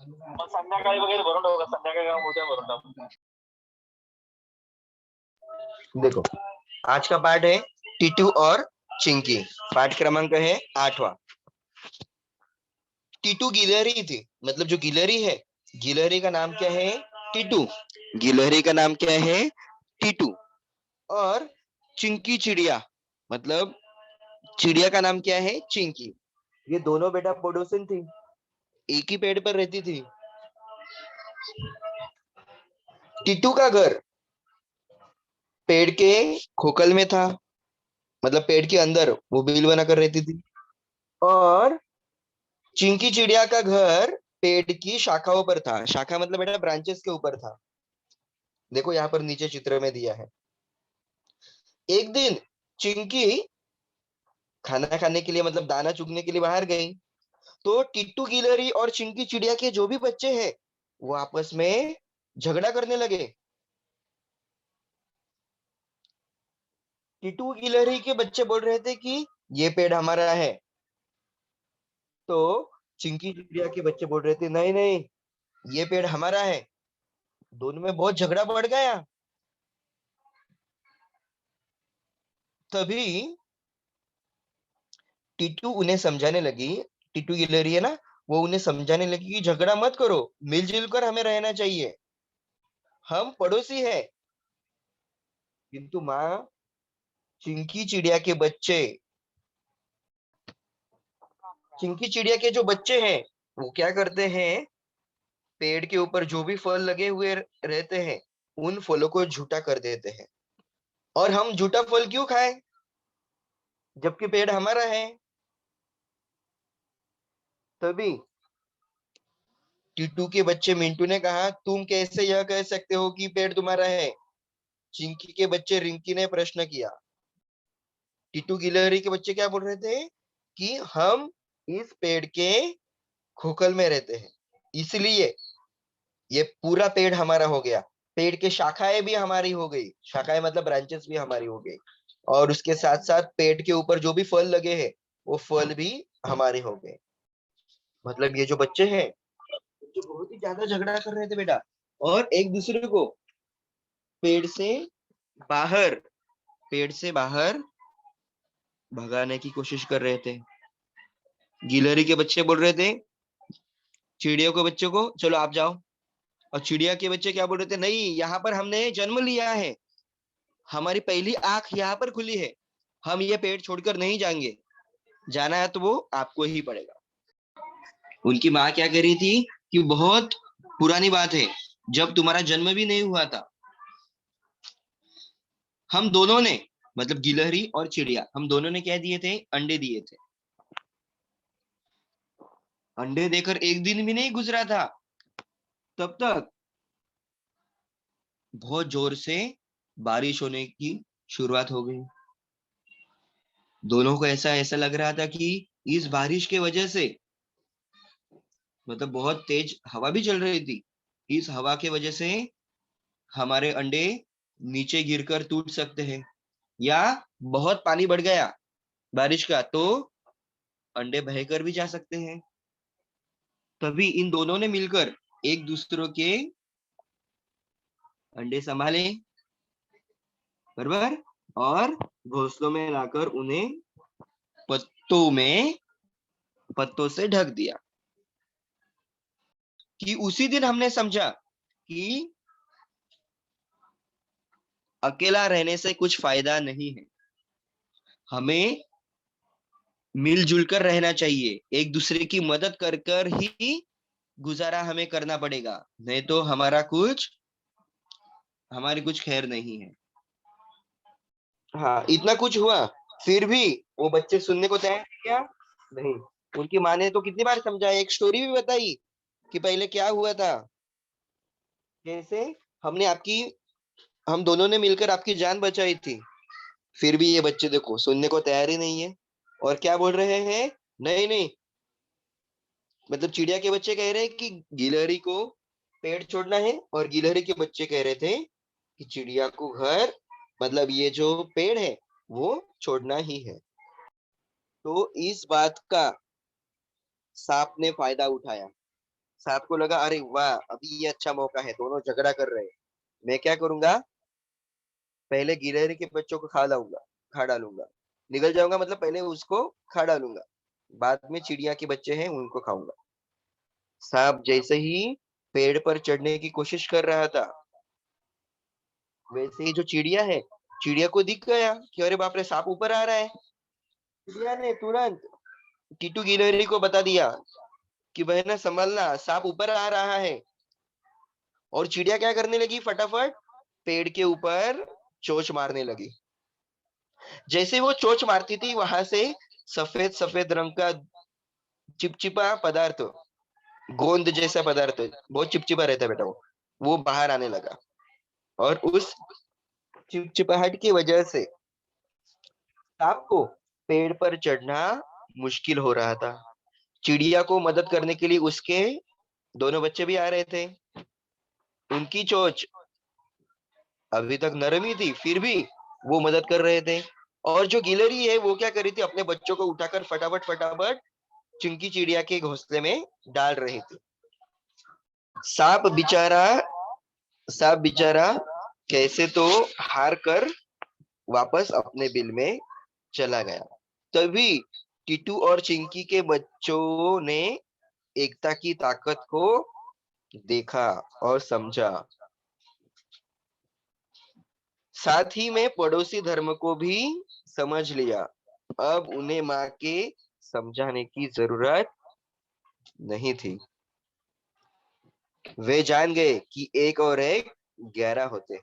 मग संध्याकाळी वगैरे भरून टाकू का? संध्याकाळी का उद्या भरून टाकू? देखो, आज का पाठ है टीटू और चिंकी। पाठ क्रमांक है 8वां। टीटू गिलहरी थी, मतलब जो गिलहरी है, गिलहरी का नाम क्या है? टीटू। गिलहरी का नाम क्या है? टीटू। और चिंकी चिड़िया, मतलब चिड़िया का नाम क्या है? चिंकी। ये दोनों बेटा पड़ोसन थी, एक ही पेड़ पर रहती थी। टीटू का घर पेड़ के खोखल में था, मतलब पेड़ के अंदर वो बिल बनाकर रहती थी। और चिंकी चिड़िया का घर पेड़ की शाखाओं पर था। शाखा मतलब बेटा ब्रांचेस के ऊपर था। देखो यहाँ पर नीचे चित्र में दिया है। एक दिन चिंकी खाना खाने के लिए, मतलब दाना चुगने के लिए बाहर गई, तो टिट्टू गिलहरी और चिंकी चिड़िया के जो भी बच्चे हैं वो आपस में झगड़ा करने लगे। टिट्टू गिलहरी के बच्चे बोल रहे थे कि ये पेड़ हमारा है, तो चिंकी चिड़िया के बच्चे बोल रहे थे नहीं नहीं, ये पेड़ हमारा है। दोनों में बहुत झगड़ा बढ़ गया। तभी टीटू उन्हें समझाने लगी, टीटू गिलहरी है ना, वो उन्हें समझाने लगी कि झगड़ा मत करो, मिलजुल कर हमें रहना चाहिए, हम पड़ोसी हैं। किंतु माँ चिंकी चिड़िया के बच्चे, चिंकी चिड़िया के जो बच्चे हैं वो क्या करते हैं, पेड़ के ऊपर जो भी फल लगे हुए रहते हैं उन फलों को झूठा कर देते हैं। और हम झूठा फल क्यों खाएं जबकि पेड़ हमारा है? तभी टीटू के बच्चे मिंटू ने कहा तुम कैसे यह कह सकते हो कि पेड़ तुम्हारा है? चिंकी के बच्चे रिंकी ने प्रश्न किया। टीटू गिलहरी के बच्चे क्या बोल रहे थे कि हम इस पेड़ के खोखल में रहते हैं, इसलिए ये पूरा पेड़ हमारा हो गया। पेड़ के शाखाएं भी हमारी हो गई, शाखाएं मतलब ब्रांचेस भी हमारी हो गई। और उसके साथ साथ पेड़ के ऊपर जो भी फल लगे हैं वो फल भी हमारे हो गए। मतलब ये जो बच्चे हैं, जो बहुत ही ज्यादा झगड़ा कर रहे थे बेटा, और एक दूसरे को पेड़ से बाहर पेड़ से बाहर भगाने की कोशिश कर रहे थे। गिलहरी के बच्चे बोल रहे थे चिड़ियों के बच्चों को चलो आप जाओ, और चिड़िया के बच्चे क्या बोल रहे थे, नहीं यहाँ पर हमने जन्म लिया है, हमारी पहली आंख यहाँ पर खुली है, हम ये पेड़ छोड़कर नहीं जाएंगे, जाना है तो वो आपको ही पड़ेगा। उनकी माँ क्या कह रही थी कि बहुत पुरानी बात है, जब तुम्हारा जन्म भी नहीं हुआ था, हम दोनों ने, मतलब गिलहरी और चिड़िया, हम दोनों ने क्या दिए थे, अंडे दिए थे। अंडे देकर एक दिन भी नहीं गुजरा था, तब तक बहुत जोर से बारिश होने की शुरुआत हो गई। दोनों को ऐसा ऐसा लग रहा था कि इस बारिश के वजह से, मतलब बहुत तेज हवा भी चल रही थी, इस हवा के वजह से हमारे अंडे नीचे गिरकर टूट सकते हैं, या बहुत पानी बढ़ गया बारिश का तो अंडे बहकर भी जा सकते हैं। तभी इन दोनों ने मिलकर एक दूसरे के अंडे संभाले, बराबर, और घोंसलों में लाकर उन्हें पत्तों में पत्तों से ढक दिया। कि उसी दिन हमने समझा कि अकेला रहने से कुछ फायदा नहीं है, हमें मिलजुल कर रहना चाहिए, एक दूसरे की मदद कर कर ही गुजारा हमें करना पड़ेगा, नहीं तो हमारी कुछ खैर नहीं है। हाँ, इतना कुछ हुआ, फिर भी वो बच्चे सुनने को तैयार थे क्या? नहीं। उनकी माँ ने तो कितनी बार समझाया, एक स्टोरी भी बताई कि पहले क्या हुआ था, कैसे हमने आपकी हम दोनों ने मिलकर आपकी जान बचाई थी। फिर भी ये बच्चे देखो सुनने को तैयार ही नहीं है, और क्या बोल रहे हैं, नहीं नहीं, मतलब चिड़िया के बच्चे कह रहे हैं कि गिलहरी को पेड़ छोड़ना है, और गिलहरी के बच्चे कह रहे थे कि चिड़िया को घर, मतलब ये जो पेड़ है वो छोड़ना ही है। तो इस बात का सांप ने फायदा उठाया, सांप को लगा अरे वाह अभी ये अच्छा मौका है, दोनों झगड़ा कर रहे हैं, मैं क्या करूंगा, पहले गिलहरी के बच्चों को खा डालूंगा, निकल जाऊंगा, मतलब पहले उसको खा डालूंगा, बाद में चिड़िया के बच्चे हैं उनको खाऊंगा। सांप जैसे ही पेड़ पर चढ़ने की कोशिश कर रहा था, वैसे ही जो चिड़िया है, चिड़िया को दिख गया कि अरे बाप रे सांप ऊपर आ रहा है। चिड़िया ने तुरंत टीटू गिलहरी को बता दिया कि बहना संभलना, सांप ऊपर आ रहा है। और चिड़िया क्या करने लगी, फटाफट पेड़ के ऊपर चोंच मारने लगी। जैसे वो चोंच मारती थी, वहां से सफेद सफेद रंग का चिपचिपा पदार्थ, गोंद जैसा पदार्थ, बहुत चिपचिपा रहता है बेटा, वो बाहर आने लगा। और उस चिपचिपाहट की वजह से सांप को पेड़ पर चढ़ना मुश्किल हो रहा था। चिड़िया को मदद करने के लिए उसके दोनों बच्चे भी आ रहे थे। उनकी चोंच अभी तक नरम ही थी, फिर भी वो मदद कर रहे थे। और जो गिलहरी है वो क्या कर रही थी, अपने बच्चों को उठाकर फटाफट फटाफट चिंकी चिड़िया के घोंसले में डाल रही थी। सांप बेचारा सांप बेचारा कैसे तो हार कर वापस अपने बिल में चला गया। तभी टीटू और चिंकी के बच्चों ने एकता की ताकत को देखा और समझा। साथ ही में पड़ोसी धर्म को भी समझ लिया। अब उन्हें माँ के समझाने की जरूरत नहीं थी। वे जान गए कि एक और एक 11 होते हैं।